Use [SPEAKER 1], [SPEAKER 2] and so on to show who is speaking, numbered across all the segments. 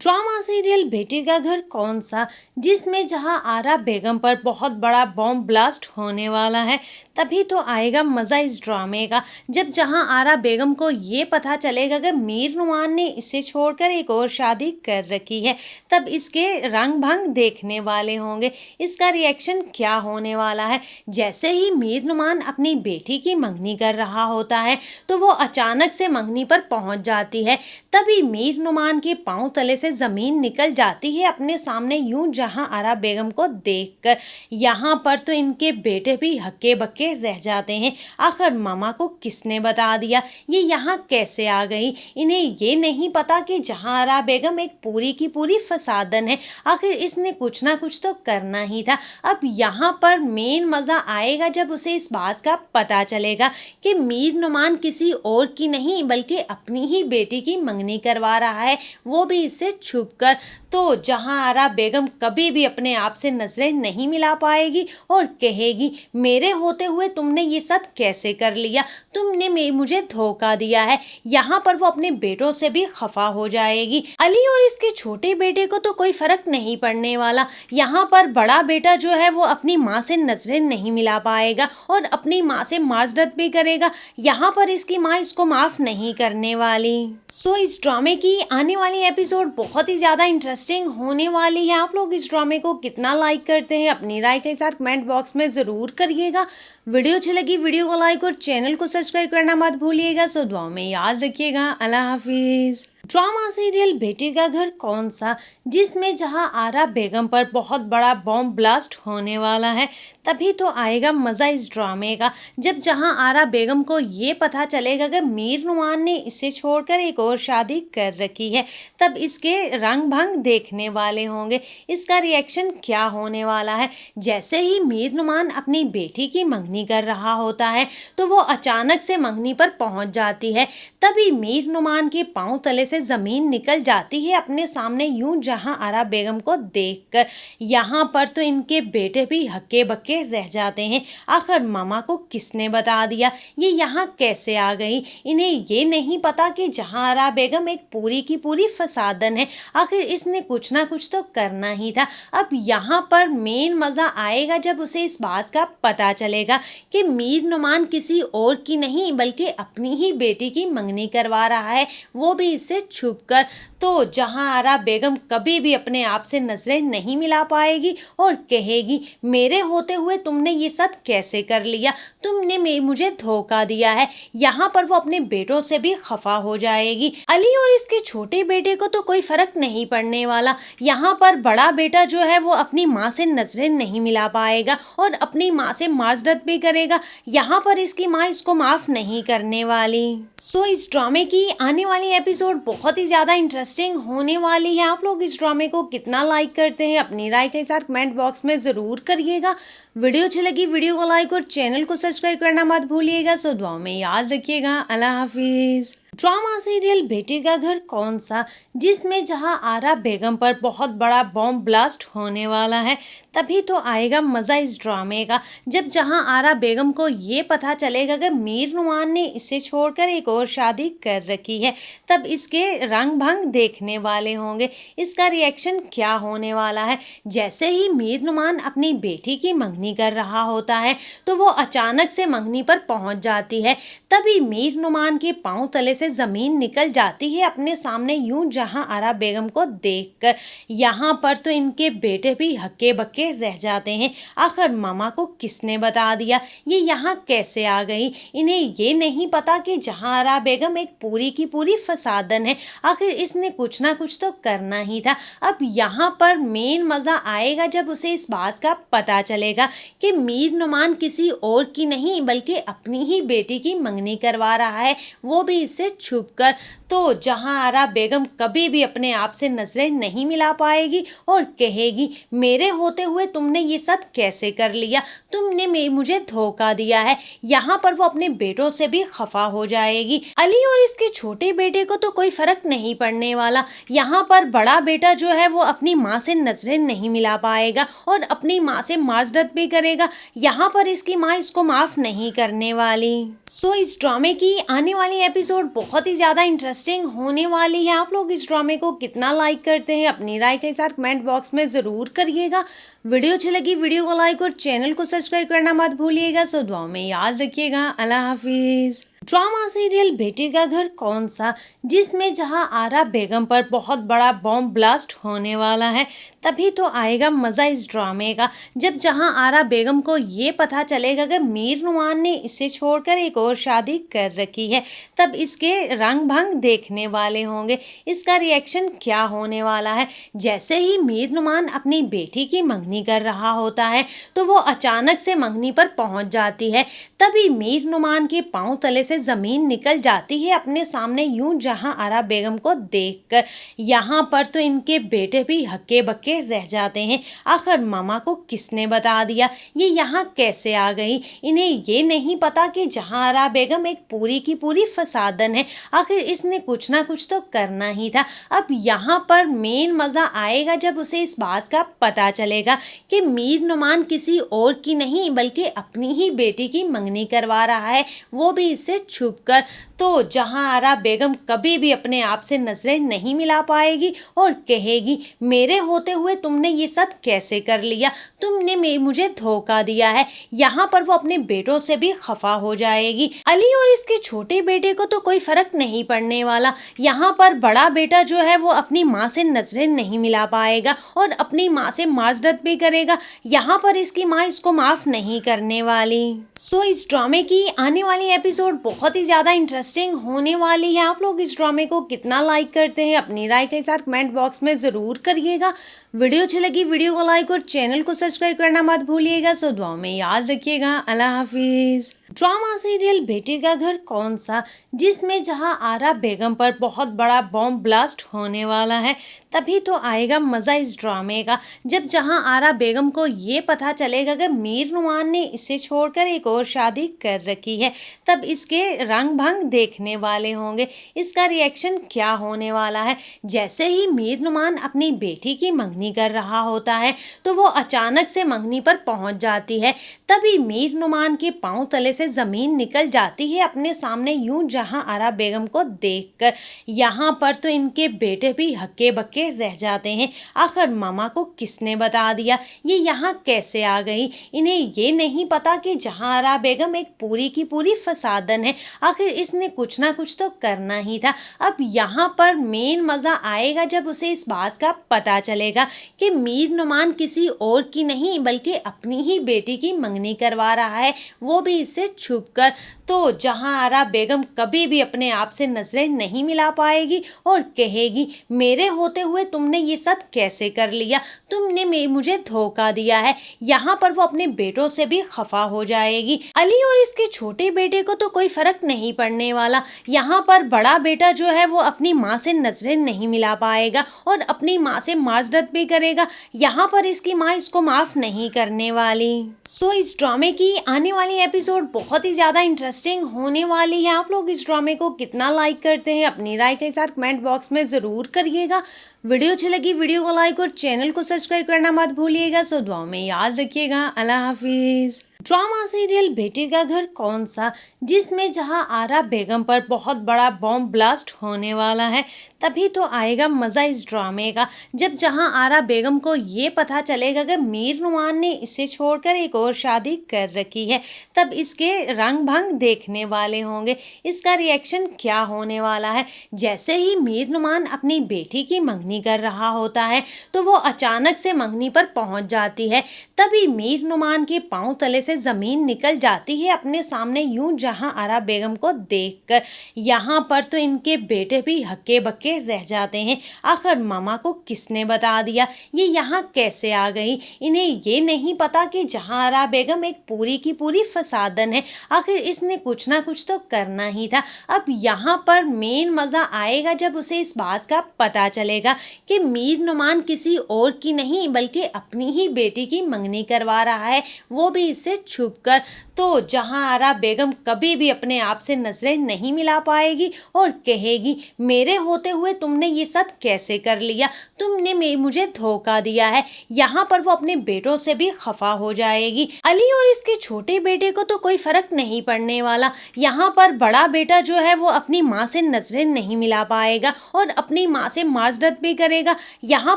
[SPEAKER 1] Drama serial बेटी का घर कौन सा, जिसमें जहां आरा बेगम पर बहुत बड़ा बॉम्ब ब्लास्ट होने वाला है। तभी तो आएगा मज़ा इस ड्रामे का, जब जहां आरा बेगम को ये पता चलेगा कि मीर नुमान ने इसे छोड़कर एक और शादी कर रखी है। तब इसके रंग भंग देखने वाले होंगे, इसका रिएक्शन क्या होने वाला है। जैसे ही मीर नुमान अपनी बेटी की मंगनी कर रहा होता है तो वो अचानक से मंगनी पर पहुंच जाती है। तभी मीर नुमान के पांव तले से जमीन निकल जाती है अपने सामने, यूं जहां आरा बेगम को देखकर। यहाँ पर तो इनके बेटे भी हक्के बक्के रह जाते हैं। आखिर मामा को किसने बता दिया, ये यहाँ कैसे आ गई। इन्हें ये नहीं पता कि जहां आरा बेगम एक पूरी की पूरी फसादन है। आखिर इसने कुछ ना कुछ तो करना ही था। अब यहाँ पर मेन मजा आएगा जब उसे इस बात का पता चलेगा कि मीर नुमान किसी और की नहीं बल्कि अपनी ही बेटी की मंगनी करवा रहा है, वो भी इससे छुपकर। तो जहां आरा बेगम कभी भी अपने आप से नजरें नहीं मिला पाएगी और कहेगी, मेरे होते हुए तुमने ये सब कैसे कर लिया, तुमने मुझे धोखा दिया है। यहाँ पर वो अपने बेटों से भी खफा हो जाएगी। अली और इसके छोटे बेटे को तो कोई फर्क नहीं पड़ने वाला। यहाँ पर बड़ा बेटा जो है वो अपनी माँ से नजरें नहीं मिला पाएगा और अपनी माँ से माजरत भी करेगा। यहाँ पर इसकी माँ इसको माफ नहीं करने वाली। सो इस ड्रामे की आने वाली एपिसोड बहुत ही ज्यादा इंटरेस्टिंग होने वाली है। आप लोग इस ड्रामे को कितना लाइक करते हैं अपनी राय के साथ कमेंट बॉक्स में जरूर करिएगा। वीडियो अच्छी लगी वीडियो को लाइक और चैनल को सब्सक्राइब करना मत भूलिएगा। सो दुआ में याद रखिएगा। अल्लाह हाफिज। ड्रामा सीरियल बेटी का घर कौन सा, जिसमें जहां आरा बेगम पर बहुत बड़ा बॉम्ब ब्लास्ट होने वाला है। तभी तो आएगा मज़ा इस ड्रामे का, जब जहां आरा बेगम को ये पता चलेगा कि मीर नुमान ने इसे छोड़कर एक और शादी कर रखी है। तब इसके रंग भंग देखने वाले होंगे, इसका रिएक्शन क्या होने वाला है। जैसे ही मीर नुमान अपनी बेटी की मंगनी कर रहा होता है तो वो अचानक से मंगनी पर पहुंच जाती है। तभी मीर नुमान के पांव तले से जमीन निकल जाती है अपने सामने, यूं जहां आरा बेगम को देखकर। यहाँ पर तो इनके बेटे भी हक्के बक्के रह जाते हैं। आखिर मामा को किसने बता दिया, ये यहाँ कैसे आ गई। इन्हें ये नहीं पता कि जहां आरा बेगम एक पूरी की पूरी फसादन है। आखिर इसने कुछ ना कुछ तो करना ही था। अब यहाँ पर मेन मजा आएगा जब उसे इस बात का पता चलेगा कि मीर नुमान किसी और की नहीं बल्कि अपनी ही बेटी की मंगनी करवा रहा है, वो भी इससे छुपकर। तो जहां आरा बेगम कभी भी अपने आप से नजरें नहीं मिला पाएगी और कहेगी, मेरे होते हुए तुमने ये सब कैसे कर लिया, तुमने मुझे धोखा दिया है। यहाँ पर वो अपने बेटों से भी खफा हो जाएगी। अली और इसके छोटे बेटे को तो कोई फर्क नहीं पड़ने वाला। यहाँ पर बड़ा बेटा जो है वो अपनी माँ से नजरें नहीं मिला पाएगा और अपनी माँ से माजरत भी करेगा। यहाँ पर इसकी माँ इसको माफ नहीं करने वाली। सो इस ड्रामे की आने वाली एपिसोड बहुत ही ज्यादा इंटरेस्टिंग होने वाली है। आप लोग इस ड्रामे को कितना लाइक करते हैं अपनी राय के साथ कमेंट बॉक्स में जरूर करिएगा। वीडियो अच्छी लगी वीडियो को लाइक और चैनल को सब्सक्राइब करना मत भूलिएगा। सो दुआ में याद रखिएगा। अल्लाह हाफिज। ड्रामा सीरियल बेटी का घर कौन सा, जिसमें जहां आरा बेगम पर बहुत बड़ा बॉम्ब ब्लास्ट होने वाला है। तभी तो आएगा मज़ा इस ड्रामे का, जब जहां आरा बेगम को ये पता चलेगा कि मीर नुमान ने इसे छोड़कर एक और शादी कर रखी है। तब इसके रंग भंग देखने वाले होंगे, इसका रिएक्शन क्या होने वाला है। जैसे ही मीर नुमान अपनी बेटी की मंगनी कर रहा होता है तो वो अचानक से मंगनी पर पहुंच जाती है। तभी मीर नुमान के पांव तले से जमीन निकल जाती है अपने सामने, यूं जहां आरा बेगम को देखकर। यहाँ पर तो इनके बेटे भी हक्के बक्के रह जाते हैं। आखिर मामा को किसने बता दिया, ये यहाँ कैसे आ गई। इन्हें ये नहीं पता कि जहां आरा बेगम एक पूरी की पूरी फसादन है। आखिर इसने कुछ ना कुछ तो करना ही था। अब यहाँ पर मेन मजा आएगा जब उसे इस बात का पता चलेगा कि मीर नुमान किसी और की नहीं बल्कि अपनी ही बेटी की मंगनी करवा रहा है, वो भी इससे छुपकर। तो जहां आरा बेगम कभी भी अपने आप से नजरें नहीं मिला पाएगी और कहेगी, मेरे होते हुए तुमने ये सब कैसे कर लिया, तुमने मुझे धोखा दिया है। यहाँ पर वो अपने बेटों से भी खफा हो जाएगी। अली और इसके छोटे बेटे को तो कोई फर्क नहीं पड़ने वाला। यहाँ पर बड़ा बेटा जो है वो अपनी माँ से नजरें नहीं मिला पाएगा और अपनी माँ से माजरत भी करेगा। यहाँ पर इसकी माँ इसको माफ नहीं करने वाली। सो इस ड्रामे की आने वाली एपिसोड बहुत ही ज़्यादा इंटरेस्टिंग होने वाली है। आप लोग इस ड्रामे को कितना लाइक करते हैं अपनी राय के साथ कमेंट बॉक्स में ज़रूर करिएगा। वीडियो अच्छी लगी वीडियो को लाइक और चैनल को सब्सक्राइब करना मत भूलिएगा। सो दुआ में याद रखिएगा। अल्लाह हाफिज़। ड्रामा सीरियल बेटी का घर कौन सा, जिसमें जहां आरा बेगम पर बहुत बड़ा बॉम्ब ब्लास्ट होने वाला है, तभी तो आएगा मज़ा इस ड्रामे का। जब जहां आरा बेगम को ये पता चलेगा कि मीर नुमान ने इसे छोड़कर एक और शादी कर रखी है, तब इसके रंग भंग देखने वाले होंगे। इसका रिएक्शन क्या होने वाला है। जैसे ही मीर नुमान अपनी बेटी की मंगनी कर रहा होता है तो वो अचानक से मंगनी पर पहुंच जाती है। तभी मीर नुमान के पांव तले से जमीन निकल जाती है अपने सामने यूं जहां आरा बेगम को देखकर। यहाँ पर तो इनके बेटे भी हक्के बक्के रह जाते हैं। आखिर मामा को किसने बता दिया, ये यहाँ कैसे आ गई। इन्हें ये नहीं पता कि जहां आरा बेगम एक पूरी की पूरी फसादन है। आखिर इसने कुछ ना कुछ तो करना ही था। अब यहाँ पर मेन मज़ा आएगा जब उसे इस बात का पता चलेगा कि मीर नुमान किसी और की नहीं बल्कि अपनी ही बेटी की मंगनी करवा रहा है, वो भी इससे छुपकर। तो जहां आरा बेगम कभी भी अपने आप से नजरें नहीं मिला पाएगी और कहेगी, मेरे होते हुए तुमने ये सब कैसे कर लिया, तुमने मुझे धोखा दिया है। यहाँ पर वो अपने बेटों से भी खफा हो जाएगी। अली और इसके छोटे बेटे को तो कोई फर्क नहीं पड़ने वाला। यहाँ पर बड़ा बेटा जो है वो अपनी माँ से नजरें नहीं मिला पाएगा और अपनी माँ से माजरत भी करेगा। यहाँ पर इसकी माँ इसको माफ नहीं करने वाली। सो इस ड्रामे की आने वाली एपिसोड बहुत ही ज्यादा इंटरेस्टिंग होने वाली है। आप लोग इस ड्रामे को कितना लाइक करते हैं अपनी राय के साथ कमेंट बॉक्स में ज़रूर करिएगा। वीडियो अच्छी लगी वीडियो को लाइक और चैनल को सब्सक्राइब करना मत भूलिएगा। सो दुआ में याद रखिएगा। अल्लाह हाफिज़। ड्रामा सीरियल बेटी का घर कौन सा, जिसमें जहां आरा बेगम पर बहुत बड़ा बॉम्ब ब्लास्ट होने वाला है, तभी तो आएगा मज़ा इस ड्रामे का। जब जहां आरा बेगम को ये पता चलेगा कि मीर नुमान ने इसे छोड़कर एक और शादी कर रखी है, तब इसके रंग भंग देखने वाले होंगे। इसका रिएक्शन क्या होने वाला है। जैसे ही मीर नुमान अपनी बेटी की मंगनी कर रहा होता है तो वो अचानक से मंगनी पर पहुंच जाती है। तभी मीर नुमान के पांव तले से जमीन निकल जाती है अपने सामने यूं जहां आरा बेगम को देखकर। यहाँ पर तो इनके बेटे भी हक्के बक्के रह जाते हैं। आखिर मामा को किसने बता दिया, ये यहाँ कैसे आ गई। इन्हें ये नहीं पता कि जहां आरा बेगम एक पूरी की पूरी फसादन है। आखिर इसने कुछ ना कुछ तो करना ही था। अब यहाँ पर मेन मज़ा आएगा जब उसे इस बात का पता चलेगा कि मीर नुमान किसी और की नहीं बल्कि अपनी ही बेटी की मंगनी करवा रहा है, वो भी इससे छुपकर। तो जहां आरा बेगम कभी भी अपने आप से नजरें नहीं मिला पाएगी और कहेगी, मेरे होते हुए तुमने ये सब कैसे कर लिया, तुमने मुझे धोखा दिया है। यहाँ पर वो अपने बेटों से भी खफा हो जाएगी। अली और इसके छोटे बेटे को तो कोई फर्क नहीं पड़ने वाला। यहाँ पर बड़ा बेटा जो है वो अपनी माँ से नजरें नहीं मिला पाएगा और अपनी माँ से माजरत भी करेगा। यहाँ पर इसकी माँ इसको माफ नहीं करने वाली। सो इस ड्रामे की आने वाली एपिसोड बहुत ही ज्यादा इंटरेस्टिंग होने वाली है। आप लोग इस ड्रामे को कितना लाइक करते हैं अपनी राय के साथ कमेंट बॉक्स में ज़रूर करिएगा। वीडियो अच्छी लगी वीडियो को लाइक और चैनल को सब्सक्राइब करना मत भूलिएगा। सो दुआ में याद रखिएगा। अल्लाह हाफिज़। ड्रामा सीरियल बेटी का घर कौन सा, जिसमें जहां आरा बेगम पर बहुत बड़ा बॉम्ब ब्लास्ट होने वाला है, तभी तो आएगा मज़ा इस ड्रामे का। जब जहां आरा बेगम को ये पता चलेगा कि मीर नुमान ने इसे छोड़कर एक और शादी कर रखी है, तब इसके रंग भंग देखने वाले होंगे। इसका रिएक्शन क्या होने वाला है। जैसे ही मीर नुमान अपनी बेटी की मंगनी कर रहा होता है तो वो अचानक से मंगनी पर पहुंच जाती है। तभी मीर नुमान के पांव तले से जमीन निकल जाती है अपने सामने यूं जहां आरा बेगम को देखकर। यहाँ पर तो इनके बेटे भी हक्के बक्के रह जाते हैं। आखिर मामा को किसने बता दिया, ये यहाँ कैसे आ गई। इन्हें ये नहीं पता कि जहां आरा बेगम एक पूरी की पूरी फसादन है। आखिर इसने कुछ ना कुछ तो करना ही था। अब यहाँ पर मेन मज़ा आएगा जब उसे इस बात का पता चलेगा कि मीर नुमान किसी और की नहीं बल्कि अपनी ही बेटी की मंगनी करवा रहा है, वो भी इससे छुपकर। तो जहां आरा बेगम कभी भी अपने आप से नजरें नहीं मिला पाएगी और कहेगी, मेरे होते हुए तुमने ये सब कैसे कर लिया, तुमने मुझे धोखा दिया है। यहाँ पर वो अपने बेटों से भी खफा हो जाएगी। अली और इसके छोटे बेटे को तो कोई फर्क नहीं पड़ने वाला। यहाँ पर बड़ा बेटा जो है वो अपनी माँ से नजरें नहीं मिला पाएगा और अपनी माँ से माजरत भी करेगा। यहाँ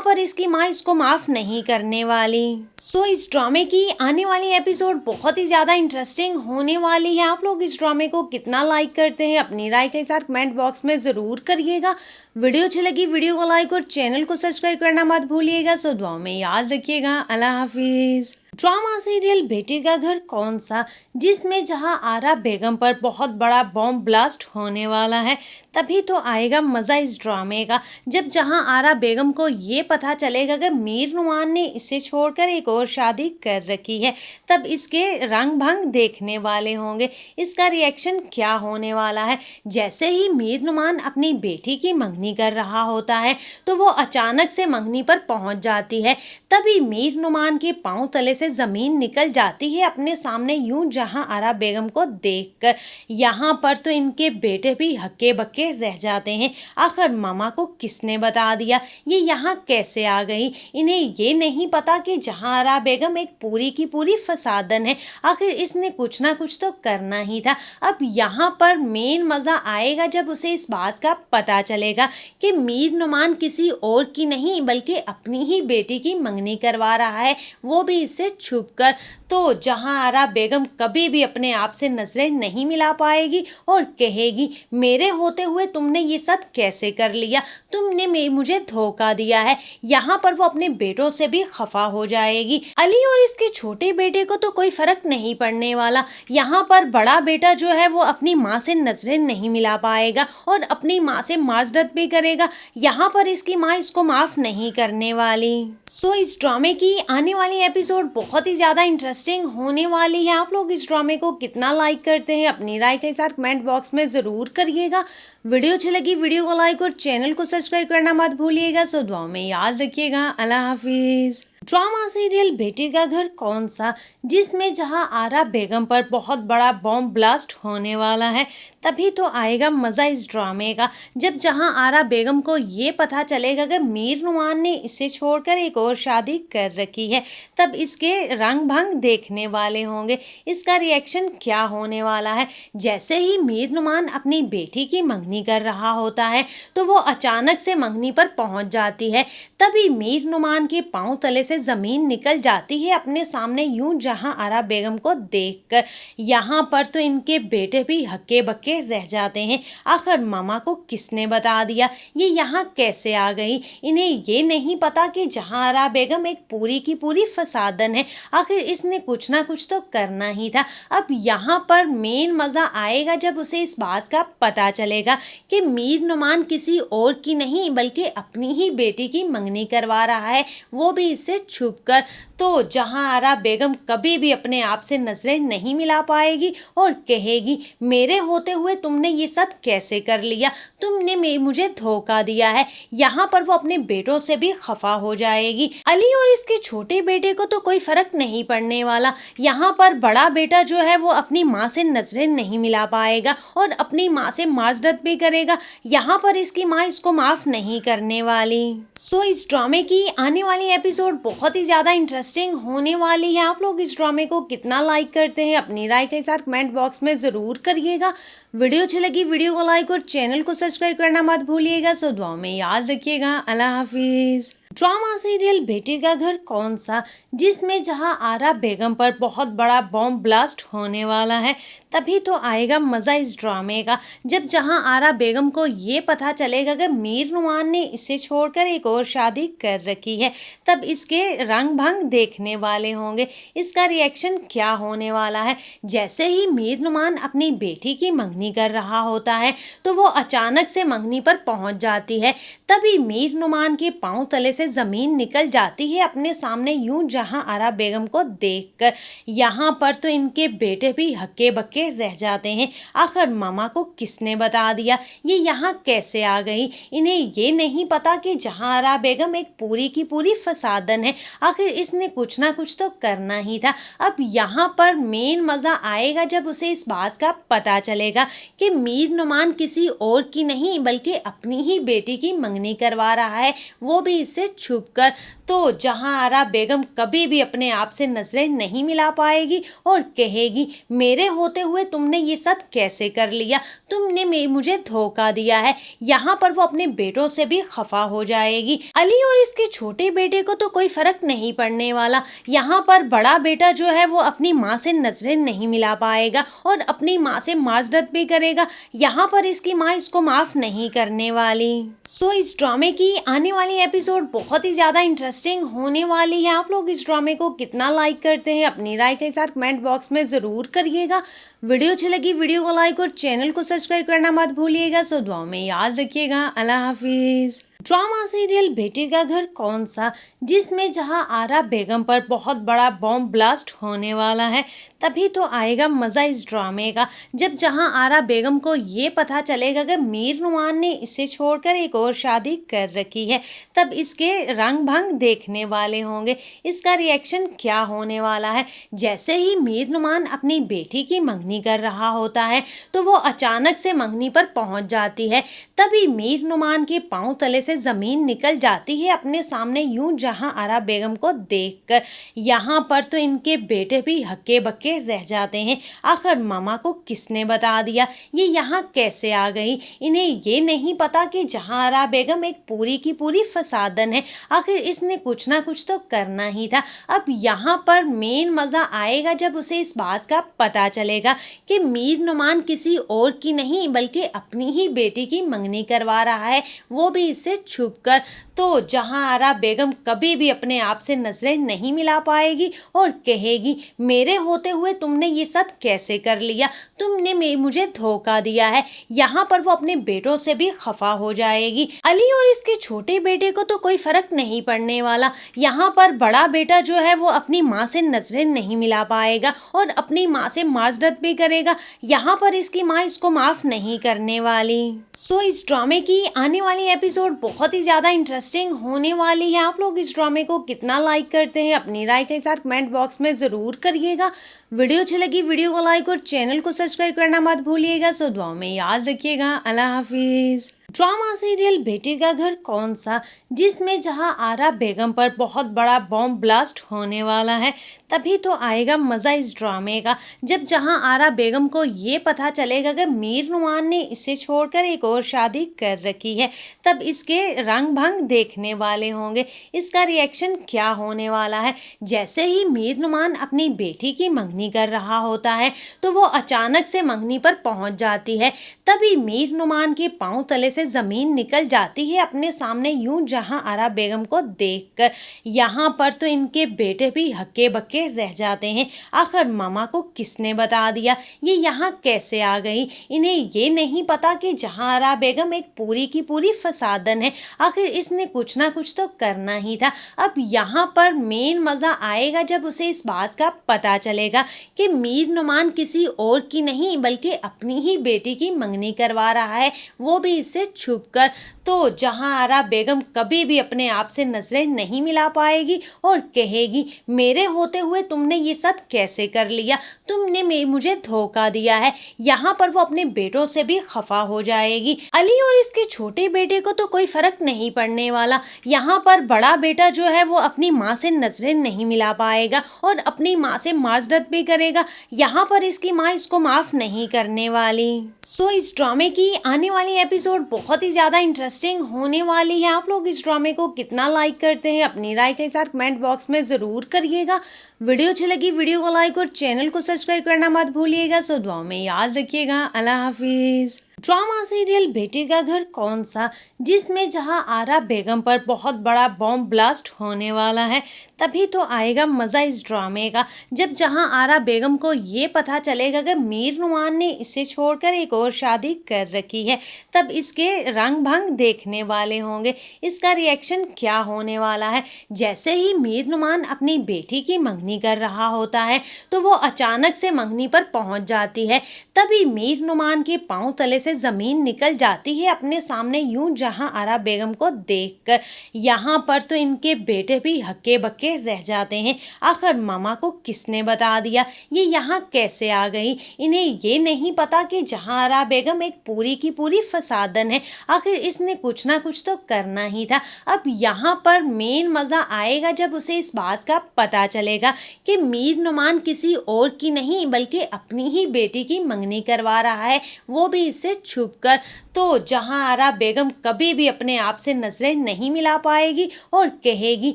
[SPEAKER 1] पर इसकी माँ इसको माफ नहीं करने वाली। सो इस ड्रामे की आने वाली एपिसोड बहुत ही ज्यादा इंटरेस्टिंग होने वाली है। आप लोग इस ड्रामे को कितना लाइक करते हैं अपनी राय के साथ कमेंट बॉक्स में जरूर करिएगा। वीडियो अच्छी लगी वीडियो को लाइक और चैनल को सब्सक्राइब करना मत भूलिएगा। सो दुआ में याद रखिएगा। अल्लाह हाफिज। ड्रामा सीरियल बेटी का घर कौन सा, जिसमें जहां आरा बेगम पर बहुत बड़ा बॉम्ब ब्लास्ट होने वाला है, तभी तो आएगा मज़ा इस ड्रामे का। जब जहां आरा बेगम को ये पता चलेगा कि मीर नुमान ने इसे छोड़कर एक और शादी कर रखी है, तब इसके रंग भंग देखने वाले होंगे। इसका रिएक्शन क्या होने वाला है। जैसे ही मीर नुमान अपनी बेटी की मंगनी कर रहा होता है तो वो अचानक से मंगनी पर पहुंच जाती है। तभी मीर नुमान के पांव तले से जमीन निकल जाती है अपने सामने यूं, जहां आरा बेगम को देखकर। यहाँ पर तो इनके बेटे भी हक्के बक्के रह जाते हैं। आखिर मामा को किसने बता दिया, ये यहाँ कैसे आ गई। इन्हें ये नहीं पता कि जहां आरा बेगम एक पूरी की पूरी फसादन है। आखिर इसने कुछ ना कुछ तो करना ही था। अब यहाँ पर मेन मजा आएगा जब उसे इस बात का पता चलेगा कि मीर नुमान किसी और की नहीं बल्कि अपनी ही बेटी की मंगनी करवा रहा है, वो भी इससे छुपकर। तो जहां आरा बेगम कभी भी अपने आप से नजरें नहीं मिला पाएगी और कहेगी, मेरे होते हुए तुमने ये सब कैसे कर लिया, तुमने मुझे धोखा दिया है। यहाँ पर वो अपने बेटों से भी खफा हो जाएगी। अली और इसके छोटे बेटे को तो कोई फर्क नहीं पड़ने वाला। यहाँ पर बड़ा बेटा जो है वो अपनी माँ से नजरें नहीं मिला पाएगा और अपनी माँ से माजरत भी करेगा। यहाँ पर इसकी माँ इसको माफ नहीं करने वाली। सो इस ड्रामे की आने वाली एपिसोड बहुत ही ज्यादा इंटरेस्टिंग होने वाली है। आप लोग इस ड्रामे को कितना लाइक करते हैं अपनी राय के साथ कमेंट बॉक्स में जरूर करिएगा। वीडियो अच्छी लगी वीडियो को लाइक और चैनल को सब्सक्राइब करना मत भूलिएगा। सो दुआ में याद रखिएगा। अल्लाह हाफिज। ड्रामा सीरियल बेटी का घर कौन सा, जिसमें जहां आरा बेगम पर बहुत बड़ा बॉम्ब ब्लास्ट होने वाला है, तभी तो आएगा मज़ा इस ड्रामे का। जब जहां आरा बेगम को ये पता चलेगा कि मीर नुमान ने इसे छोड़कर एक और शादी कर रखी है, तब इसके रंग भंग देखने वाले होंगे। इसका रिएक्शन क्या होने वाला है। जैसे ही मीर नुमान अपनी बेटी की मंगनी कर रहा होता है तो वो अचानक से मंगनी पर पहुंच जाती है। तभी मीर नुमान के पांव तले से जमीन निकल जाती है अपने सामने यूं, जहां आरा बेगम को देखकर। यहाँ पर तो इनके बेटे भी हक्के बक्के रह जाते हैं। आखिर मामा को किसने बता दिया, ये यहाँ कैसे आ गई। इन्हें ये नहीं पता कि जहां आरा बेगम एक पूरी की पूरी फसादन है। आखिर इसने कुछ ना कुछ तो करना ही था। अब यहाँ पर मेन मजा आएगा जब उसे इस बात का पता चलेगा कि मीर नुमान किसी और की नहीं बल्कि अपनी ही बेटी की मंगनी करवा रहा है, वो भी इससे छुपकर। तो जहां आरा बेगम कभी भी अपने आप से नजरें नहीं मिला पाएगी और कहेगी, मेरे होते हुए तुमने ये सब कैसे कर लिया, तुमने मुझे धोखा दिया है। यहाँ पर वो अपने बेटों से भी खफा हो जाएगी। अली और इसके छोटे बेटे को तो कोई फर्क नहीं पड़ने वाला। यहाँ पर बड़ा बेटा जो है वो अपनी माँ से नजरें नहीं मिला पाएगा और अपनी माँ से माजरत भी करेगा। यहाँ पर इसकी माँ इसको माफ नहीं करने वाली। सो इस ड्रामे की आने वाली एपिसोड बहुत ही ज्यादा इंटरेस्टिंग होने वाली है। आप लोग इस ड्रामे को कितना लाइक करते हैं अपनी राय के साथ कमेंट बॉक्स में जरूर करिएगा। वीडियो अच्छी लगी वीडियो को लाइक और चैनल को सब्सक्राइब करना मत भूलिएगा। सो दुआ में याद रखिएगा। अल्लाह हाफिज। ड्रामा सीरियल बेटी का घर कौन सा, जिसमें जहां आरा बेगम पर बहुत बड़ा बॉम्ब ब्लास्ट होने वाला है, तभी तो आएगा मज़ा इस ड्रामे का। जब जहां आरा बेगम को ये पता चलेगा कि मीर नुमान ने इसे छोड़कर एक और शादी कर रखी है, तब इसके रंग भंग देखने वाले होंगे। इसका रिएक्शन क्या होने वाला है। जैसे ही मीर नुमान अपनी बेटी की मंगनी कर रहा होता है तो वो अचानक से मंगनी पर पहुंच जाती है। तभी मीर नुमान के पांव तले से से जमीन निकल जाती है अपने सामने यूं जहां आरा बेगम को देखकर। यहाँ पर तो इनके बेटे भी हक्के बक्के रह जाते हैं। आखिर मामा को किसने बता दिया, ये यहाँ कैसे आ गई। इन्हें ये नहीं पता कि जहां आरा बेगम एक पूरी की पूरी फसादन है। आखिर इसने कुछ ना कुछ तो करना ही था। अब यहाँ पर मेन मजा आएगा जब उसे इस बात का पता चलेगा कि मीर नुमान किसी और की नहीं बल्कि अपनी ही बेटी की मंगनी करवा रहा है, वो भी इससे छुपकर। तो जहां आरा बेगम कभी भी अपने आप से नजरें नहीं मिला पाएगी और कहेगी मेरे होते हुए तुमने ये सब कैसे कर लिया, तुमने मुझे धोखा दिया है। यहाँ पर वो अपने बेटों से भी खफा हो जाएगी। अली और इसके छोटे बेटे को तो कोई फर्क नहीं पड़ने वाला। यहाँ पर बड़ा बेटा जो है वो अपनी माँ से नजरें नहीं मिला पाएगा और अपनी माँ से माजरत भी करेगा। यहाँ पर इसकी माँ इसको माफ नहीं करने वाली। सो इस ड्रामे की आने वाली एपिसोड बहुत ही ज्यादा इंटरेस्टिंग होने वाली है। आप लोग इस ड्रामे को कितना लाइक करते हैं अपनी राय के साथ कमेंट बॉक्स में जरूर करिएगा। वीडियो अच्छी लगी वीडियो को लाइक और चैनल को सब्सक्राइब करना मत भूलिएगा। सो दुआ में याद रखिएगा। अल्लाह हाफिज। ड्रामा सीरियल बेटी का घर कौन सा, जिसमें जहां आरा बेगम पर बहुत बड़ा बॉम्ब ब्लास्ट होने वाला है, तभी तो आएगा मज़ा इस ड्रामे का। जब जहां आरा बेगम को ये पता चलेगा कि मीर नुमान ने इसे छोड़कर एक और शादी कर रखी है, तब इसके रंग भंग देखने वाले होंगे। इसका रिएक्शन क्या होने वाला है। जैसे ही मीर नुमान अपनी बेटी की मंगनी कर रहा होता है तो वो अचानक से मंगनी पर पहुंच जाती है। तभी मीर नुमान के पांव तले से जमीन निकल जाती है अपने सामने यूं जहां आरा बेगम को देखकर। यहाँ पर तो इनके बेटे भी हक्के बक्के रह जाते हैं। आखिर मामा को किसने बता दिया, ये यहाँ कैसे आ गई। इन्हें ये नहीं पता कि जहां आरा बेगम एक पूरी की पूरी फसादन है। आखिर इसने कुछ ना कुछ तो करना ही था। अब यहाँ पर मेन मजा आएगा जब उसे इस बात का पता चलेगा कि मीर नुमान किसी और की नहीं बल्कि अपनी ही बेटी की मंगनी करवा रहा है, वो भी इससे छुपकर। तो जहां आरा बेगम कभी भी अपने आप से नजरें नहीं मिला पाएगी और कहेगी मेरे होते हुए तुमने ये सब कैसे कर लिया, तुमने मुझे धोखा दिया है। यहाँ पर वो अपने बेटों से भी खफा हो जाएगी। अली और इसके छोटे बेटे को तो कोई फर्क नहीं पड़ने वाला। यहाँ पर बड़ा बेटा जो है वो अपनी माँ से नजरें नहीं मिला पाएगा और अपनी माँ से माजरत भी करेगा। यहाँ पर इसकी माँ इसको माफ नहीं करने वाली। सो इस ड्रामे की आने वाली एपिसोड बहुत ही ज्यादा इंटरेस्टिंग होने वाली है। आप लोग इस ड्रामे को कितना लाइक करते हैं अपनी राय के साथ कमेंट बॉक्स में जरूर करिएगा। वीडियो अच्छी लगी वीडियो को लाइक और चैनल को सब्सक्राइब करना मत भूलिएगा। सो दुआ में याद रखिएगा। अल्लाह हाफिज। ड्रामा सीरियल बेटी का घर कौन सा, जिसमें जहां आरा बेगम पर बहुत बड़ा बॉम्ब ब्लास्ट होने वाला है, तभी तो आएगा मज़ा इस ड्रामे का। जब जहां आरा बेगम को ये पता चलेगा कि मीर नुमान ने इसे छोड़कर एक और शादी कर रखी है, तब इसके रंग भंग देखने वाले होंगे। इसका रिएक्शन क्या होने वाला है। जैसे ही मीर नुमान अपनी बेटी की मंगनी कर रहा होता है तो वो अचानक से मंगनी पर पहुंच जाती है। तभी मीर नुमान के पांव तले से जमीन निकल जाती है अपने सामने यूं जहां आरा बेगम को देखकर। यहाँ पर तो इनके बेटे भी हक्के बक्के रह जाते हैं। आखिर मामा को किसने बता दिया, ये यहाँ कैसे आ गई। इन्हें ये नहीं पता कि जहां आरा बेगम एक पूरी की पूरी फसादन है। आखिर इसने कुछ ना कुछ तो करना ही था। अब यहाँ पर मेन मजा आएगा जब उसे इस बात का पता चलेगा कि मीर नुमान किसी और की नहीं बल्कि अपनी ही बेटी की मंगनी करवा रहा है, वो भी इससे छुपकर। तो जहां आरा बेगम कभी भी अपने आप से नजरें नहीं मिला पाएगी और कहेगी मेरे होते हुए तुमने ये सब कैसे कर लिया, तुमने मुझे धोखा दिया है। यहाँ पर वो अपने बेटों से भी खफा हो जाएगी। अली और इसके छोटे बेटे को तो कोई फर्क नहीं पड़ने वाला। यहाँ पर बड़ा बेटा जो है वो अपनी माँ से नजरें नहीं मिला पाएगा और अपनी माँ से माजरत भी करेगा। यहाँ पर इसकी माँ इसको माफ नहीं करने वाली। सो इस ड्रामे की आने वाली एपिसोड बहुत ही ज्यादा इंटरेस्टिंग होने वाली है। आप लोग इस ड्रामे को कितना लाइक करते हैं अपनी राय के साथ कमेंट बॉक्स में जरूर करिएगा। वीडियो अच्छी लगी वीडियो को लाइक और चैनल को सब्सक्राइब करना मत भूलिएगा। सो दुआ में याद रखिएगा। अल्लाह हाफिज। ड्रामा सीरियल बेटी का घर कौन सा, जिसमें जहां आरा बेगम पर बहुत बड़ा बॉम्ब ब्लास्ट होने वाला है। तभी तो आएगा मज़ा इस ड्रामे का, जब जहां आरा बेगम को ये पता चलेगा कि मीर नुमान ने इसे छोड़कर एक और शादी कर रखी है। तब इसके रंग भंग देखने वाले होंगे, इसका रिएक्शन क्या होने वाला है। जैसे ही मीर नुमान अपनी बेटी की मंगनी कर रहा होता है तो वो अचानक से मंगनी पर पहुंच जाती है। तभी मीर नुमान के पांव तले से जमीन निकल जाती है अपने सामने यूं, जहां आरा बेगम को देखकर। यहाँ पर तो इनके बेटे भी हक्के बक्के रह जाते हैं। आखिर मामा को किसने बता दिया, ये यहाँ कैसे आ गई। इन्हें ये नहीं पता कि जहां आरा बेगम एक पूरी की पूरी फसादन है। आखिर इसने कुछ ना कुछ तो करना ही था। अब यहाँ पर मेन मजा आएगा जब उसे इस बात का पता चलेगा कि मीर नुमान किसी और की नहीं बल्कि अपनी ही बेटी की मंगनी करवा रहा है, वो भी इससे छुपकर। तो जहां आरा बेगम कभी भी अपने आप से नजरें नहीं मिला पाएगी और कहेगी,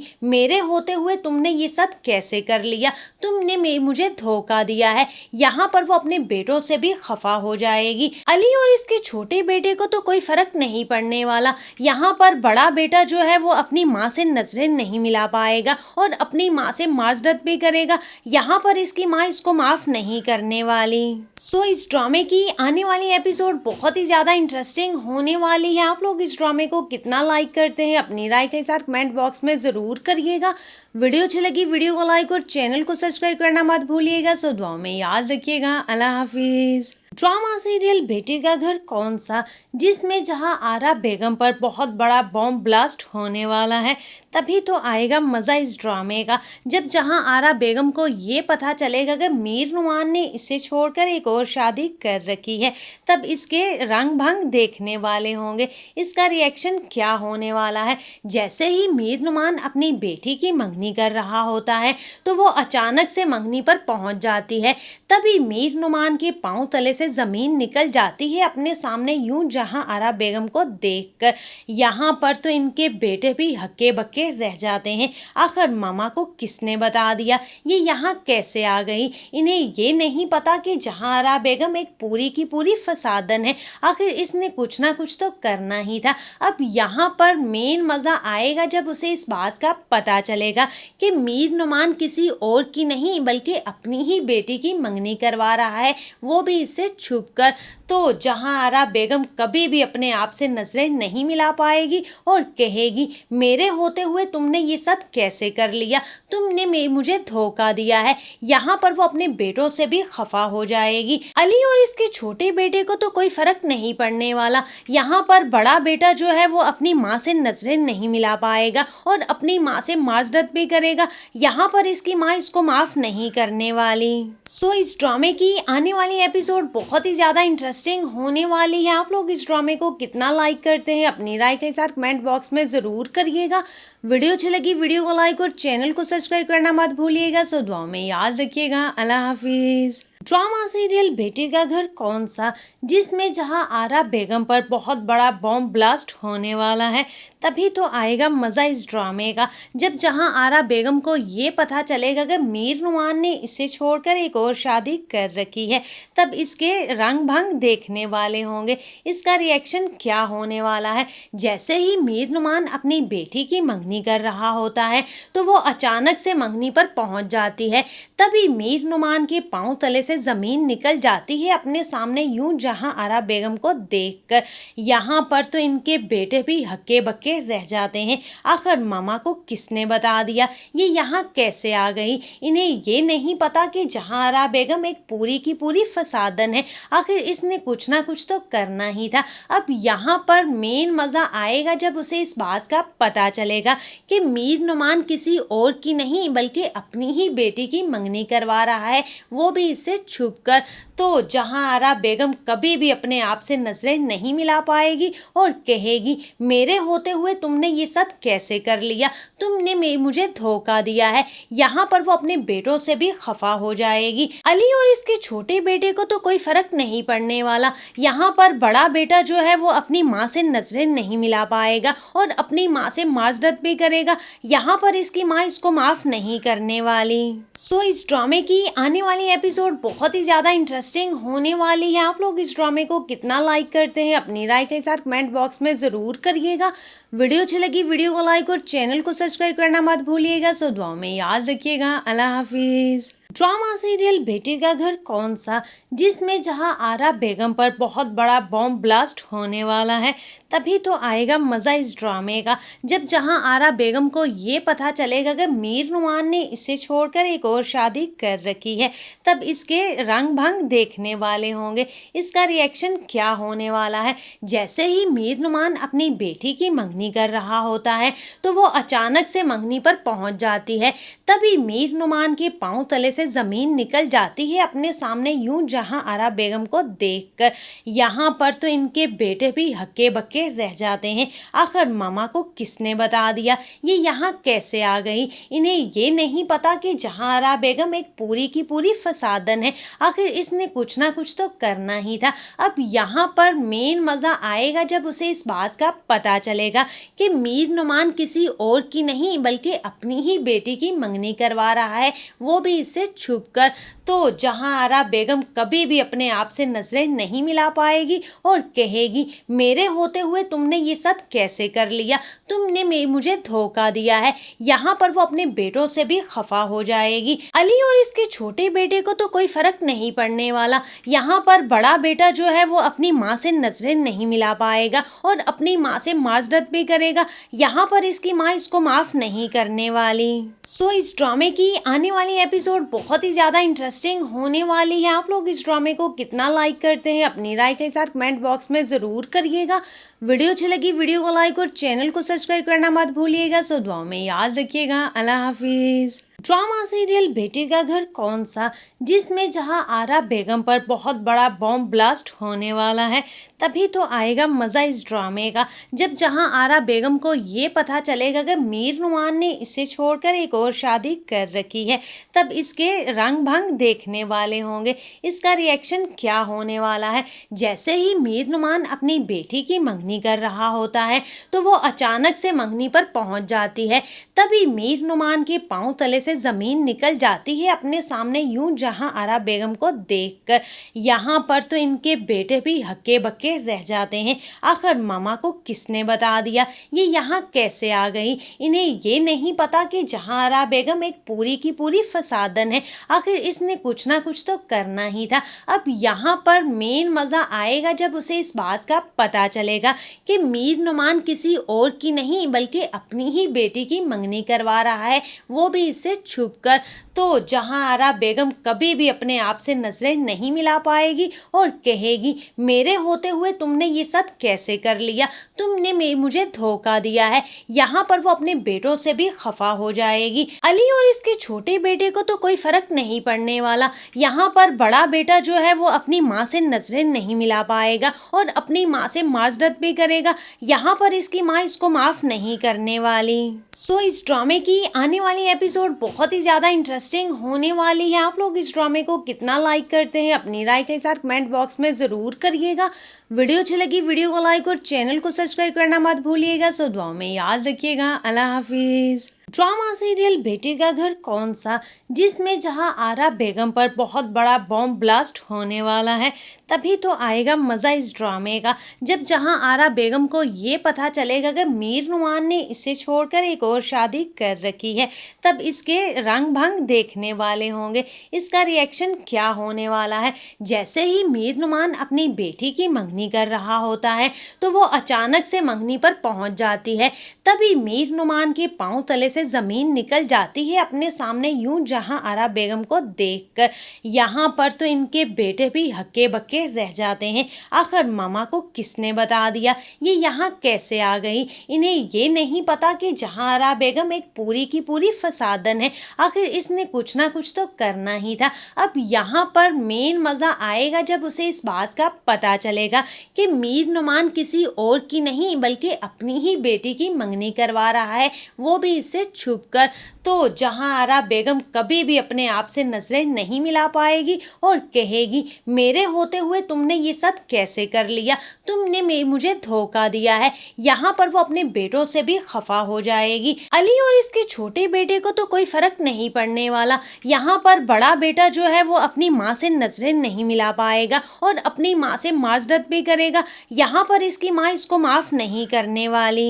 [SPEAKER 1] मेरे होते हुए तुमने ये सब कैसे कर लिया, तुमने मुझे धोखा दिया है। यहाँ पर वो अपने बेटों से भी खफा हो जाएगी। अली और इसके छोटे बेटे को तो कोई फर्क नहीं पड़ने वाला। यहाँ पर बड़ा बेटा जो है वो अपनी माँ से नजरें नहीं मिला पाएगा और अपनी माँ से माजरत भी करेगा। यहाँ पर इसकी माँ इसको माफ नहीं करने वाली। सो इस ड्रामे की आने वाली एपिसोड बहुत ही ज्यादा इंटरेस्टिंग होने वाली है। आप लोग इस ड्रामे को कितना लाइक करते हैं, अपनी राय के साथ कमेंट बॉक्स में जरूर करिएगा। वीडियो अच्छी लगी वीडियो को लाइक और चैनल को सब्सक्राइब करना मत भूलिएगा। सो दुआ में याद रखिएगा। अल्लाह हाफिज। ड्रामा सीरियल बेटी का घर कौन सा, जिसमें जहां आरा बेगम पर बहुत बड़ा बॉम्ब ब्लास्ट होने वाला है। तभी तो आएगा मज़ा इस ड्रामे का, जब जहां आरा बेगम को ये पता चलेगा कि मीर नुमान ने इसे छोड़कर एक और शादी कर रखी है। तब इसके रंग भंग देखने वाले होंगे, इसका रिएक्शन क्या होने वाला है। जैसे ही मीर नुमान अपनी बेटी की मंगनी कर रहा होता है तो वो अचानक से मंगनी पर पहुंच जाती है। तभी मीर नुमान के पांव तले से जमीन निकल जाती है अपने सामने यूं, जहां आरा बेगम को देखकर। यहाँ पर तो इनके बेटे भी हक्के बक्के रह जाते हैं। आखिर मामा को किसने बता दिया, ये यहाँ कैसे आ गई। इन्हें ये नहीं पता कि जहां आरा बेगम एक पूरी की पूरी फसादन है। आखिर इसने कुछ ना कुछ तो करना ही था। अब यहाँ पर मेन मजा आएगा जब उसे इस बात का पता चलेगा कि मीर नुमान किसी और की नहीं बल्कि अपनी ही बेटी की मंगनी करवा रहा है, वो भी इससे छुपकर। तो जहां आरा बेगम कभी भी अपने आप से नजरें नहीं मिला पाएगी और कहेगी, मेरे होते हुए तुमने ये सब कैसे कर लिया, तुमने मुझे धोखा दिया है। यहाँ पर वो अपने बेटों से भी खफा हो जाएगी। अली और इसके छोटे बेटे को तो कोई फर्क नहीं पड़ने वाला। यहाँ पर बड़ा बेटा जो है वो अपनी माँ से नजरें नहीं मिला पाएगा और अपनी माँ से माजरत भी करेगा। यहाँ पर इसकी माँ इसको माफ नहीं करने वाली। सो इस ड्रामे की आने वाली एपिसोड बहुत ही ज्यादा इंटरेस्टिंग होने वाली है। आप लोग इस ड्रामे को कितना लाइक करते हैं, अपनी राय के साथ कमेंट बॉक्स में जरूर करिएगा। वीडियो अच्छी लगी वीडियो को लाइक और चैनल को सब्सक्राइब करना मत भूलिएगा। सो दुआ में याद रखिएगा। अल्लाह हाफिज। ड्रामा सीरियल बेटी का घर कौन सा, जिसमें जहां आरा बेगम पर बहुत बड़ा बॉम्ब ब्लास्ट होने वाला है। तभी तो आएगा मज़ा इस ड्रामे का, जब जहां आरा बेगम को ये पता चलेगा कि मीर नुमान ने इसे छोड़कर एक और शादी कर रखी है। तब इसके रंग भंग देखने वाले होंगे, इसका रिएक्शन क्या होने वाला है। जैसे ही मीर नुमान अपनी बेटी की मंगनी कर रहा होता है तो वो अचानक से मंगनी पर पहुंच जाती है। तभी मीर नुमान के पांव तले से जमीन निकल जाती है अपने सामने यूं, जहां आरा बेगम को देखकर। यहाँ पर तो इनके बेटे भी हक्के बक्के रह जाते हैं। आखिर मामा को किसने बता दिया, ये यहाँ कैसे आ गई। इन्हें ये नहीं पता कि जहां आरा बेगम एक पूरी की पूरी फसादन है। आखिर इसने कुछ ना कुछ तो करना ही था। अब यहाँ पर मेन मजा आएगा जब उसे इस बात का पता चलेगा कि मीर नुमान किसी और की नहीं बल्कि अपनी ही बेटी की मंगनी करवा रहा है, वो भी इससे छुपकर। तो जहां आरा बेगम कभी भी अपने आप से नजरें नहीं मिला पाएगी और कहेगी, मेरे होते हुए तुमने ये सब कैसे कर लिया, तुमने मुझे धोखा दिया है। यहाँ पर वो अपने बेटों से भी खफा हो जाएगी। अली और इसके छोटे बेटे को तो कोई फर्क नहीं पड़ने वाला। यहाँ पर बड़ा बेटा जो है वो अपनी माँ से नजरें नहीं मिला पाएगा और अपनी माँ से माजरत भी करेगा। यहाँ पर इसकी माँ इसको माफ नहीं करने वाली। सो इस ड्रामे की आने वाली एपिसोड बहुत ही ज़्यादा इंटरेस्टिंग होने वाली है। आप लोग इस ड्रामे को कितना लाइक करते हैं अपनी राय के साथ कमेंट बॉक्स में ज़रूर करिएगा। वीडियो अच्छी लगी वीडियो को लाइक और चैनल को सब्सक्राइब करना मत भूलिएगा। सो दुआ में याद रखिएगा। अल्लाह हाफिज़। ड्रामा सीरियल बेटी का घर कौन सा, जिसमें जहां आरा बेगम पर बहुत बड़ा बॉम्ब ब्लास्ट होने वाला है, तभी तो आएगा मज़ा इस ड्रामे का। जब जहां आरा बेगम को ये पता चलेगा कि मीर नुमान ने इसे छोड़कर एक और शादी कर रखी है, तब इसके रंग भंग देखने वाले होंगे। इसका रिएक्शन क्या होने वाला है। जैसे ही मीर नुमान अपनी बेटी की मंगनी कर रहा होता है तो वो अचानक से मंगनी पर पहुंच जाती है। तभी मीर नुमान के पांव तले से जमीन निकल जाती है अपने सामने यूं जहां आरा बेगम को देखकर। यहाँ पर तो इनके बेटे भी हक्के बक्के रह जाते हैं। आखिर मामा को किसने बता दिया, ये यहाँ कैसे आ गई। इन्हें ये नहीं पता कि जहां आरा बेगम एक पूरी की पूरी फसादन है। आखिर इसने कुछ ना कुछ तो करना ही था। अब यहाँ पर मेन मज़ा आएगा जब उसे इस बात का पता चलेगा कि मीर नुमान किसी और की नहीं बल्कि अपनी ही बेटी की मंगनी करवा रहा है, वो भी इससे छुपकर। तो जहां आरा बेगम कभी भी अपने आप से नजरें नहीं मिला पाएगी और कहेगी, मेरे होते हुए तुमने ये सब कैसे कर लिया, तुमने मुझे धोखा दिया है। यहाँ पर वो अपने बेटों से भी खफा हो जाएगी। अली और इसके छोटे बेटे को तो कोई फर्क नहीं पड़ने वाला। यहाँ पर बड़ा बेटा जो है वो अपनी माँ से नजरें नहीं मिला पाएगा और अपनी माँ से माजरत भी करेगा। यहाँ पर इसकी माँ इसको माफ नहीं करने वाली। सो इस ड्रामे की आने वाली एपिसोड बहुत ही ज़्यादा इंटरेस्टिंग होने वाली है। आप लोग इस ड्रामे को कितना लाइक करते हैं अपनी राय के साथ कमेंट बॉक्स में ज़रूर करिएगा। वीडियो अच्छी लगी वीडियो को लाइक और चैनल को सब्सक्राइब करना मत भूलिएगा। सो दुआ में याद रखिएगा। अल्लाह हाफिज़। ड्रामा सीरियल बेटी का घर कौन सा, जिसमें जहां आरा बेगम पर बहुत बड़ा बॉम्ब ब्लास्ट होने वाला है, तभी तो आएगा मज़ा इस ड्रामे का। जब जहां आरा बेगम को ये पता चलेगा कि मीर नुमान ने इसे छोड़कर एक और शादी कर रखी है, तब इसके रंग भंग देखने वाले होंगे। इसका रिएक्शन क्या होने वाला है। जैसे ही मीर नुमान अपनी बेटी की मंगनी कर रहा होता है तो वो अचानक से मंगनी पर पहुंच जाती है। तभी मीर नुमान के पांव तले से जमीन निकल जाती है अपने सामने यूं जहां आरा बेगम को देखकर। यहाँ पर तो इनके बेटे भी हक्के बक्के रह जाते हैं। आखिर मामा को किसने बता दिया, ये यहाँ कैसे आ गई। इन्हें ये नहीं पता कि जहां आरा बेगम एक पूरी की पूरी फसादन है। आखिर इसने कुछ ना कुछ तो करना ही था। अब यहाँ पर मेन मज़ा आएगा जब उसे इस बात का पता चलेगा कि मीर नुमान किसी और की नहीं बल्कि अपनी ही बेटी की मंगनी करवा रहा है, वो भी इससे छुपकर। तो जहां आरा बेगम कभी भी अपने आप से नजरें नहीं मिला पाएगी और कहेगी, मेरे होते हुए तुमने ये सब कैसे कर लिया, तुमने मुझे धोखा दिया है। यहाँ पर वो अपने बेटों से भी खफा हो जाएगी। अली और इसके छोटे बेटे को तो कोई फर्क नहीं पड़ने वाला। यहाँ पर बड़ा बेटा जो है वो अपनी माँ से नजरें नहीं मिला पाएगा और अपनी माँ से माजरत भी करेगा। यहाँ पर इसकी माँ इसको माफ नहीं करने वाली। सो इस ड्रामे की आने वाली एपिसोड बहुत ही ज़्यादा इंटरेस्टिंग होने वाली है। आप लोग इस ड्रामे को कितना लाइक करते हैं अपनी राय के साथ कमेंट बॉक्स में ज़रूर करिएगा। वीडियो अच्छी लगी वीडियो को लाइक और चैनल को सब्सक्राइब करना मत भूलिएगा। सो दुआ में याद रखिएगा। अल्लाह हाफिज़। ड्रामा सीरियल बेटी का घर कौन सा, जिसमें जहां आरा बेगम पर बहुत बड़ा बॉम्ब ब्लास्ट होने वाला है, तभी तो आएगा मज़ा इस ड्रामे का। जब जहां आरा बेगम को ये पता चलेगा कि मीर नुमान ने इसे छोड़कर एक और शादी कर रखी है, तब इसके रंग भंग देखने वाले होंगे। इसका रिएक्शन क्या होने वाला है। जैसे ही मीर नुमान अपनी बेटी की मंगनी कर रहा होता है तो वो अचानक से मंगनी पर पहुंच जाती है। तभी मीर नुमान के पांव तले से जमीन निकल जाती है अपने सामने यूं जहां आरा बेगम को देखकर। यहाँ पर तो इनके बेटे भी हक्के बक्के रह जाते हैं। आखिर मामा को किसने बता दिया, ये यहाँ कैसे आ गई। इन्हें ये नहीं पता कि जहां आरा बेगम एक पूरी की पूरी फसादन है। आखिर इसने कुछ ना कुछ तो करना ही था। अब यहाँ पर मेन मज़ा आएगा जब उसे इस बात का पता चलेगा कि मीर नुमान किसी और की नहीं बल्कि अपनी ही बेटी की मंगनी करवा रहा है, वो भी इससे छुपकर। तो जहां आरा बेगम कभी भी अपने आप से नजरें नहीं मिला पाएगी और कहेगी, मेरे होते हुए तुमने ये सब कैसे कर लिया, तुमने मुझे धोखा दिया है। यहाँ पर वो अपने बेटों से भी खफा हो जाएगी। अली और इसके छोटे बेटे को तो कोई फर्क नहीं पड़ने वाला। यहाँ पर बड़ा बेटा जो है वो अपनी माँ से नजरें नहीं मिला पाएगा और अपनी माँ से माजरत भी करेगा। यहाँ पर इसकी माँ इसको माफ नहीं करने वाली।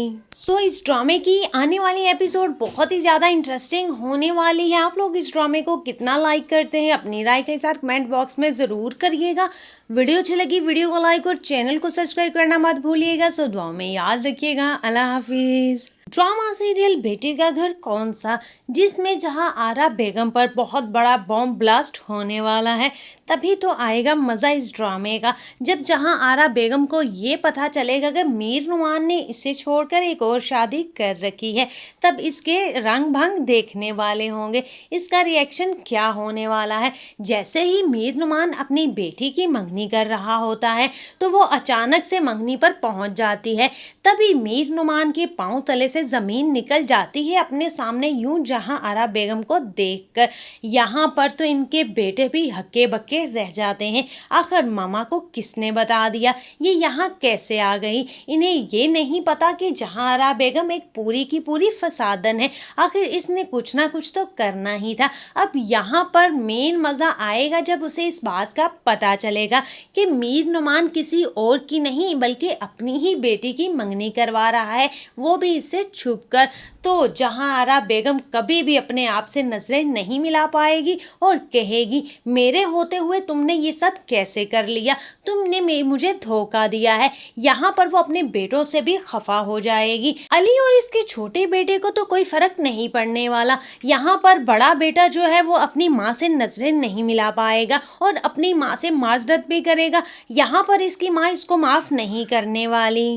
[SPEAKER 1] इस ड्रामे की आने वाली एपिसोड बहुत ही ज्यादा इंटरेस्टिंग होने वाली है। आप लोग इस ड्रामे को कितना लाइक करते हैं अपनी राय के साथ कमेंट बॉक्स में जरूर करिएगा। वीडियो अच्छी लगी वीडियो को लाइक और चैनल को सब्सक्राइब करना मत भूलिएगा। दुआ में याद रखिएगा। अल्लाह हाफिज। ड्रामा सीरियल बेटे का घर कौन सा, जिसमें जहां आरा बेगम पर बहुत बड़ा बॉम्ब ब्लास्ट होने वाला है, तभी तो आएगा मज़ा इस ड्रामे का। जब जहां आरा बेगम को ये पता चलेगा कि मीर नुमान ने इसे छोड़कर एक और शादी कर रखी है, तब इसके रंग भंग देखने वाले होंगे। इसका रिएक्शन क्या होने वाला है। जैसे ही मीर नुमान अपनी बेटी की मंगनी कर रहा होता है तो वो अचानक से मंगनी पर पहुंच जाती है। तभी मीर नुमान के पांव तले से जमीन निकल जाती है अपने सामने यूं, जहां आरा बेगम को देखकर। यहाँ पर तो इनके बेटे भी हक्के बक्के रह जाते हैं। आखिर मामा को किसने बता दिया, ये यहाँ कैसे आ गई। इन्हें ये नहीं पता कि जहां आरा बेगम एक पूरी की पूरी फसादन है। आखिर इसने कुछ ना कुछ तो करना ही था। अब यहाँ पर मेन मजा आएगा जब उसे इस बात का पता चलेगा कि मीर नुमान किसी और की नहीं बल्कि अपनी ही बेटी की मंगनी करवा रहा है, वो भी इससे छुपकर। तो जहां आरा बेगम कभी भी अपने आप से नजरें नहीं मिला पाएगी और कहेगी, मेरे होते हुए तुमने ये सब कैसे कर लिया, तुमने मुझे धोखा दिया है। यहाँ पर वो अपने बेटों से भी खफा हो जाएगी। अली और इसके छोटे बेटे को तो कोई फर्क नहीं पड़ने वाला। यहाँ पर बड़ा बेटा जो है वो अपनी माँ से नजरें नहीं मिला पाएगा और अपनी माँ से माजरत भी करेगा। यहाँ पर इसकी माँ इसको माफ नहीं करने वाली।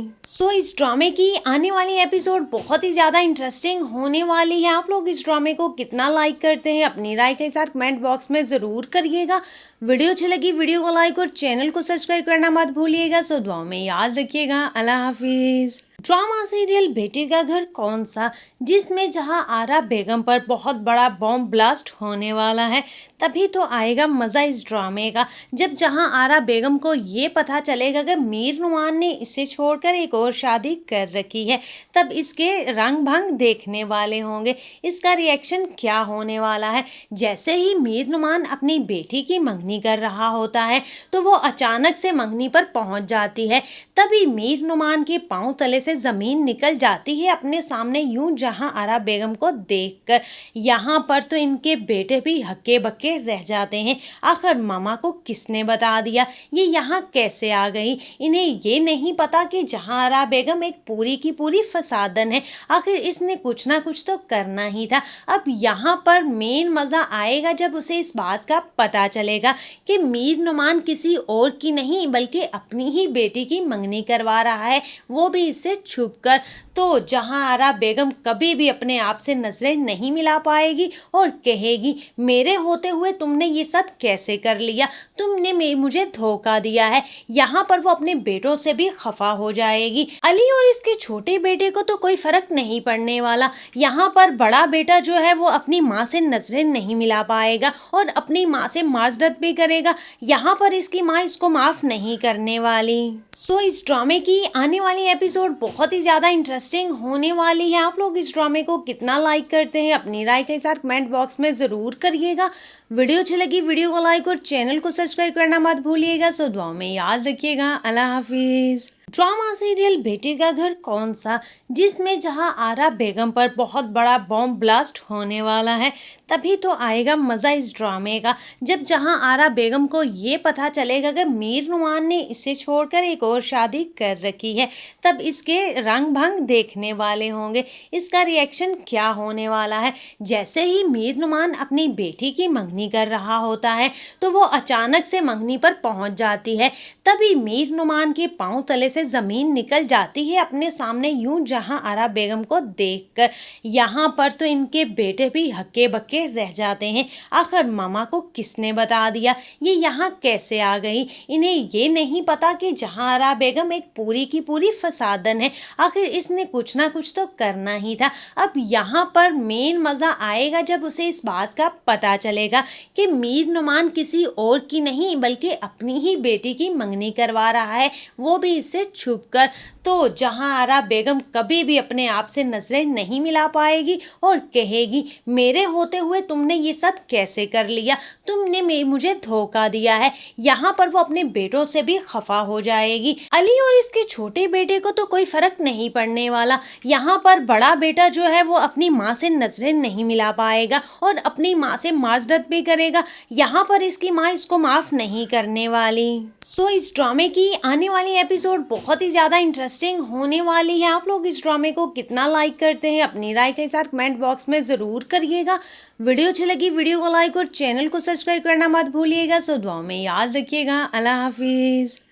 [SPEAKER 1] इस ड्रामे की आने वाली एपिसोड बहुत ही ज्यादा इंटरेस्टिंग होने वाली है। आप लोग इस ड्रामे को कितना लाइक करते हैं अपनी राय के साथ कमेंट बॉक्स में जरूर करिएगा। वीडियो अच्छी लगी वीडियो को लाइक और चैनल को सब्सक्राइब करना मत भूलिएगा। दुआ में याद रखिएगा। अल्लाह हाफिज। ड्रामा सीरियल बेटे का घर कौन सा, जिसमें जहां आरा बेगम पर बहुत बड़ा बॉम्ब ब्लास्ट होने वाला है, तभी तो आएगा मज़ा इस ड्रामे का। जब जहां आरा बेगम को ये पता चलेगा कि मीर नुमान ने इसे छोड़कर एक और शादी कर रखी है, तब इसके रंग भंग देखने वाले होंगे। इसका रिएक्शन क्या होने वाला है। जैसे ही मीर नुमान अपनी बेटी की मंगनी कर रहा होता है तो वो अचानक से मंगनी पर पहुंच जाती है। तभी मीर नुमान के पांव तले से जमीन निकल जाती है अपने सामने यूं, जहां आरा बेगम को देखकर। यहाँ पर तो इनके बेटे भी हक्के बक्के रह जाते हैं। आखिर मामा को किसने बता दिया, ये यहाँ कैसे आ गई। इन्हें ये नहीं पता कि जहां आरा बेगम एक पूरी की पूरी फसादन है। आखिर इसने कुछ ना कुछ तो करना ही था। अब यहाँ पर मेन मजा आएगा जब उसे इस बात का पता चलेगा कि मीर नुमान किसी और की नहीं बल्कि अपनी ही बेटी की मंगनी करवा रहा है, वो भी इससे छुपकर। तो जहां आरा बेगम कभी भी अपने आप से नजरें नहीं मिला पाएगी और कहेगी, मेरे होते हुए तुमने ये सब कैसे कर लिया, तुमने मुझे धोखा दिया है। यहाँ पर वो अपने बेटों से भी खफा हो जाएगी। अली और इसके छोटे बेटे को तो कोई फर्क नहीं पड़ने वाला। यहाँ पर बड़ा बेटा जो है वो अपनी माँ से नजरें नहीं मिला पाएगा और अपनी माँ से माजरत भी करेगा। यहाँ पर इसकी माँ इसको माफ नहीं करने वाली। इस ड्रामे की आने वाली एपिसोड बहुत ही ज्यादा इंटरेस्टिंग होने वाली है। आप लोग इस ड्रामे को कितना लाइक करते हैं अपनी राय के साथ कमेंट बॉक्स में जरूर करिएगा। वीडियो अच्छी लगी वीडियो को लाइक और चैनल को सब्सक्राइब करना मत भूलिएगा। दुआ में याद रखिएगा। अल्लाह हाफिज। ड्रामा सीरियल बेटे का घर कौन सा, जिसमें जहां आरा बेगम पर बहुत बड़ा बॉम्ब ब्लास्ट होने वाला है, तभी तो आएगा मज़ा इस ड्रामे का। जब जहां आरा बेगम को ये पता चलेगा कि मीर नुमान ने इसे छोड़कर एक और शादी कर रखी है, तब इसके रंग भंग देखने वाले होंगे। इसका रिएक्शन क्या होने वाला है। जैसे ही मीर नुमान अपनी बेटी की मंगनी कर रहा होता है तो वो अचानक से मंगनी पर पहुंच जाती है। तभी मीर नुमान के पांव तले से से ज़मीन निकल जाती है अपने सामने यूं जहां आरा बेगम को देखकर। यहाँ पर तो इनके बेटे भी हक्के बक्के रह जाते हैं। आखिर मामा को किसने बता दिया, ये यहाँ कैसे आ गई? इन्हें ये नहीं पता कि जहां आरा बेगम एक पूरी की पूरी फसादन है। आखिर इसने कुछ ना कुछ तो करना ही था। अब यहाँ पर मेन मज़ा आएगा जब उसे इस बात का पता चलेगा कि मीर नुमान किसी और की नहीं बल्कि अपनी ही बेटी की मंगनी करवा रहा है, वो भी इससे छुप कर। तो जहां आरा बेगम कभी भी अपने आप से नजरें नहीं मिला पाएगी और कहेगी मेरे होते हुए तुमने ये सब कैसे कर लिया, तुमने मुझे धोखा दिया है। यहाँ पर वो अपने बेटों से भी खफा हो जाएगी। अली और इसके छोटे बेटे को तो कोई फर्क नहीं पड़ने वाला। यहाँ पर बड़ा बेटा जो है वो अपनी माँ से नजरें नहीं मिला पाएगा और अपनी माँ से माजरत भी करेगा। यहाँ पर इसकी माँ इसको माफ नहीं करने वाली। सो इस ड्रामे की आने वाली एपिसोड बहुत ही ज्यादा इंटरेस्टिंग होने वाली है। आप लोग इस ड्रामे को कितना लाइक करते हैं अपनी राय के साथ कमेंट बॉक्स में जरूर करिएगा। वीडियो अच्छी लगी वीडियो को लाइक और चैनल को सब्सक्राइब करना मत भूलिएगा। सो दुआ में याद रखिएगा। अल्लाह हाफिज।